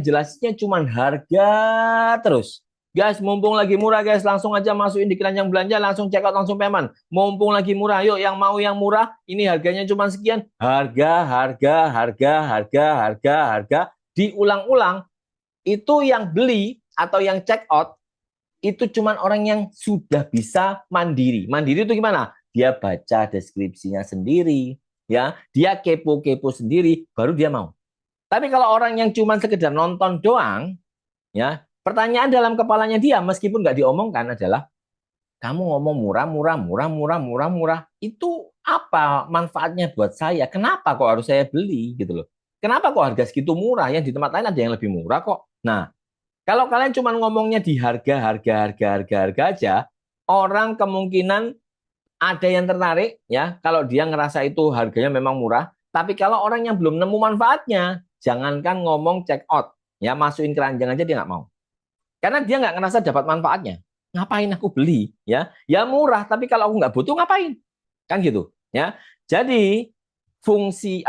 jelasnya cuma harga terus. Guys, mumpung lagi murah guys, langsung aja masukin di keranjang belanja, langsung check out, langsung payment. Mumpung lagi murah, yuk yang mau yang murah, ini harganya cuma sekian. Harga. Diulang-ulang, itu yang beli atau yang check out, itu cuma orang yang sudah bisa mandiri. Mandiri itu gimana? Dia baca deskripsinya sendiri, ya, dia kepo-kepo sendiri, baru dia mau. Tapi kalau orang yang cuma sekedar nonton doang, ya, pertanyaan dalam kepalanya dia meskipun nggak diomongkan adalah, kamu ngomong murah, itu apa manfaatnya buat saya? Kenapa kok harus saya beli gitu loh? Kenapa kok harga segitu murah? Yang di tempat lain ada yang lebih murah kok. Nah, kalau kalian cuma ngomongnya di harga aja, orang kemungkinan ada yang tertarik ya kalau dia ngerasa itu harganya memang murah. Tapi kalau orang yang belum nemu manfaatnya, jangankan ngomong check out, ya masukin keranjang aja dia nggak mau. Karena dia nggak ngerasa dapat manfaatnya. Ngapain aku beli? Ya, ya murah. Tapi kalau aku nggak butuh ngapain? Kan gitu. Ya. Jadi fungsi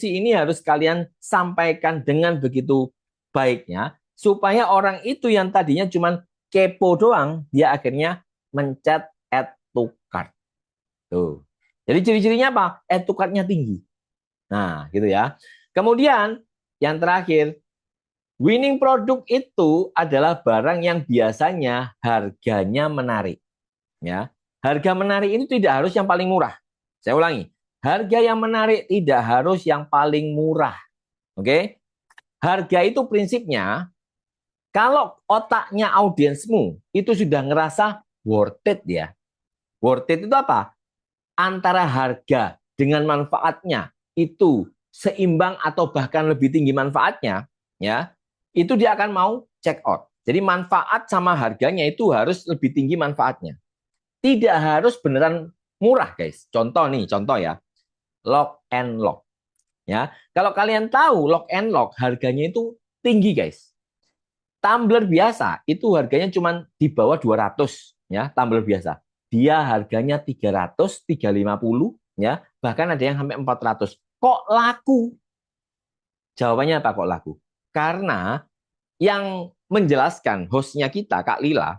ini harus kalian sampaikan dengan begitu baiknya supaya orang itu yang tadinya cuma kepo doang, dia akhirnya mencet add to cart. Tuh. Jadi ciri-cirinya apa? Add to cart-nya tinggi. Nah, gitu ya. Kemudian yang terakhir, winning produk itu adalah barang yang biasanya harganya menarik. Ya, harga menarik ini tidak harus yang paling murah. Saya ulangi, harga yang menarik tidak harus yang paling murah. Oke, harga itu prinsipnya kalau otaknya audiensmu itu sudah ngerasa worth it ya. Worth it itu apa? Antara harga dengan manfaatnya itu seimbang atau bahkan lebih tinggi manfaatnya, ya, itu dia akan mau check out. Jadi manfaat sama harganya itu harus lebih tinggi manfaatnya. Tidak harus beneran murah, guys. Contoh nih, contoh ya, lock and lock. Ya, kalau kalian tahu lock and lock harganya itu tinggi, guys. Tumbler biasa itu harganya cuma di bawah 200 ya, tumbler biasa. Dia harganya 300, 350 ya, bahkan ada yang sampai 400. Kok laku? Jawabannya apa kok laku? Karena yang menjelaskan hostnya kita, Kak Lila,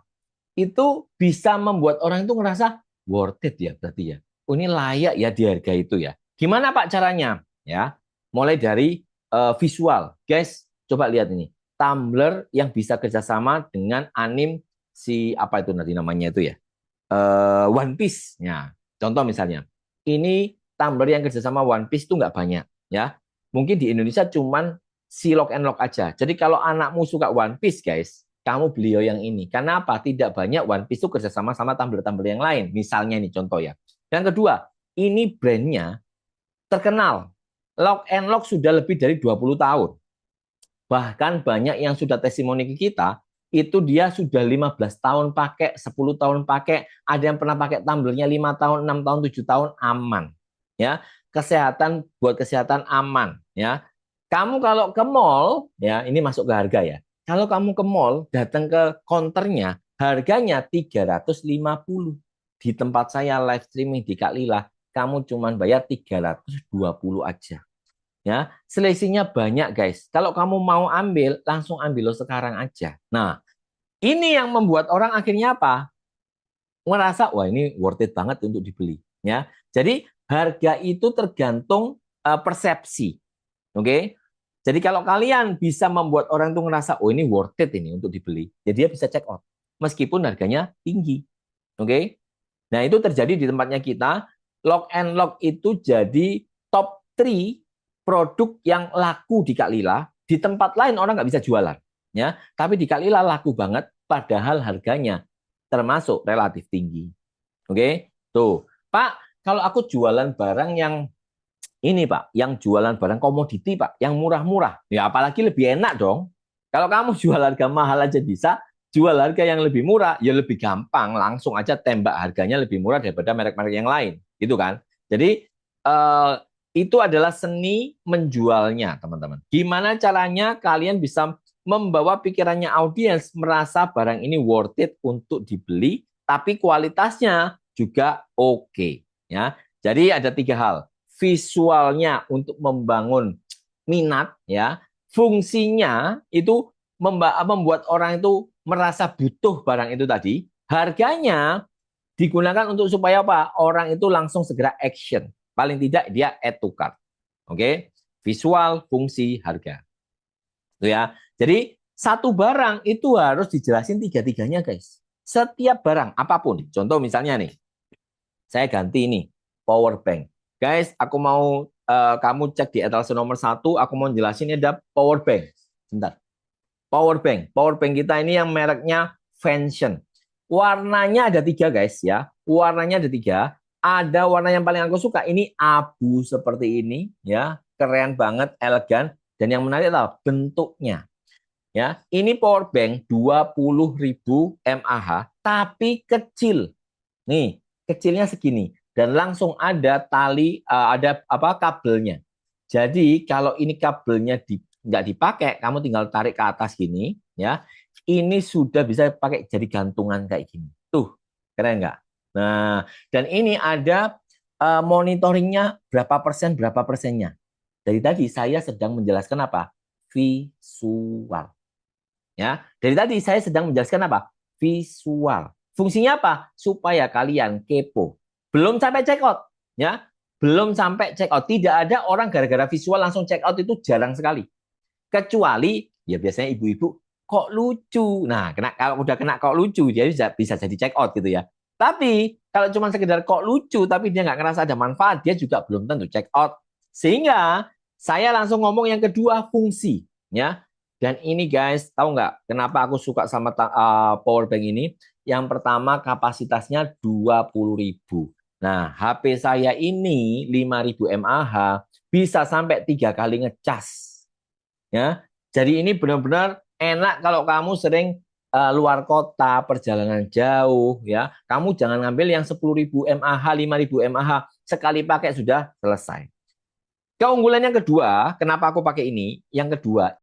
itu bisa membuat orang itu ngerasa worth it ya berarti ya. Oh, ini layak ya di harga itu ya. Gimana Pak caranya? Ya, mulai dari visual. Guys, coba lihat ini. Tumblr yang bisa kerjasama dengan anim si apa itu nanti namanya itu ya. One Piece. Ya, contoh misalnya. Ini Tumblr yang kerjasama One Piece itu nggak banyak. Ya, mungkin di Indonesia cuman si Lock and Lock aja. Jadi kalau anakmu suka One Piece, guys, kamu beli yang ini. Karena apa? Tidak banyak One Piece itu kerjasama sama Tumblr-Tumblr yang lain. Misalnya ini contoh ya. Yang kedua, ini brandnya terkenal. Lock and Lock sudah lebih dari 20 tahun. Bahkan banyak yang sudah testimoni ke kita, itu dia sudah 15 tahun pakai, 10 tahun pakai, ada yang pernah pakai Tumblr-nya 5 tahun, 6 tahun, 7 tahun, aman. Ya, kesehatan buat kesehatan aman. Ya, kamu kalau ke mall, ya ini masuk ke harga ya. Kalau kamu ke mall, datang ke counternya, harganya 350. Di tempat saya live streaming di Kak Lila, kamu cuma bayar 320 aja. Ya, selisihnya banyak guys. Kalau kamu mau ambil, langsung ambil lo sekarang aja. Nah, ini yang membuat orang akhirnya apa? Merasa, wah ini worth it banget untuk dibeli. Ya, jadi harga itu tergantung persepsi. Oke, okay? Jadi kalau kalian bisa membuat orang itu ngerasa, oh ini worth it ini untuk dibeli, jadi dia bisa check out. Meskipun harganya tinggi. Oke, okay? Nah itu terjadi di tempatnya kita. Lock and Lock itu jadi top 3 produk yang laku di Kak Lila. Di tempat lain orang nggak bisa jualan. Ya, tapi di Kak Lila laku banget, padahal harganya termasuk relatif tinggi. Oke, okay? Tuh. Pak, kalau aku jualan barang yang ini Pak, yang jualan barang komoditi Pak, yang murah-murah. Ya apalagi lebih enak dong. Kalau kamu jual harga mahal aja bisa, jual harga yang lebih murah, ya lebih gampang. Langsung aja tembak harganya lebih murah daripada merek-merek yang lain. Gitu kan. Jadi itu adalah seni menjualnya teman-teman. Gimana caranya kalian bisa membawa pikirannya audiens merasa barang ini worth it untuk dibeli, tapi kualitasnya juga oke. Ya. Jadi ada 3 hal visualnya untuk membangun minat ya, fungsinya itu membuat orang itu merasa butuh barang itu tadi. Harganya digunakan untuk supaya apa? Orang itu langsung segera action. Paling tidak dia add to cart. Oke, visual, fungsi, harga. Itu ya. Jadi satu barang itu harus dijelasin tiga-tiganya, guys. Setiap barang apapun. Contoh misalnya nih, saya ganti ini power bank. Guys, aku mau kamu cek di etalase nomor 1, aku mau jelasin ini ada power bank. Bentar. Power bank. Power bank kita ini yang mereknya Vention. Warnanya ada 3, guys ya. Warnanya ada 3. Ada warna yang paling aku suka. Ini abu seperti ini ya. Keren banget, elegan. Dan yang menarik adalah bentuknya. Ya, ini power bank 20.000 mAh tapi kecil. Nih, kecilnya segini dan langsung ada tali ada apa kabelnya. Jadi kalau ini kabelnya nggak dipakai, kamu tinggal tarik ke atas gini, ya. Ini sudah bisa pakai jadi gantungan kayak gini. Tuh, keren nggak? Nah, dan ini ada monitoringnya berapa persennya. Dari tadi saya sedang menjelaskan apa? Visual. Ya, dari tadi saya sedang menjelaskan apa? Visual. Fungsinya apa? Supaya kalian kepo. Belum sampai check out, ya. Belum sampai check out. Tidak ada orang gara-gara visual langsung check out, itu jarang sekali. Kecuali ya biasanya ibu-ibu kok lucu. Nah, kalau udah kena kok lucu, dia bisa jadi check out gitu ya. Tapi kalau cuma sekedar kok lucu tapi dia nggak ngerasa ada manfaat, dia juga belum tentu check out. Sehingga saya langsung ngomong yang kedua, fungsi, ya. Dan ini guys, tahu nggak kenapa aku suka sama power bank ini? Yang pertama kapasitasnya 20.000. Nah, HP saya ini 5.000 mAh bisa sampai 3 kali ngecas. Ya, jadi ini benar-benar enak kalau kamu sering luar kota, perjalanan jauh, ya. Kamu jangan ngambil yang 10.000 mAh, 5.000 mAh, sekali pakai sudah selesai. Keunggulan yang kedua, kenapa aku pakai ini? Yang kedua,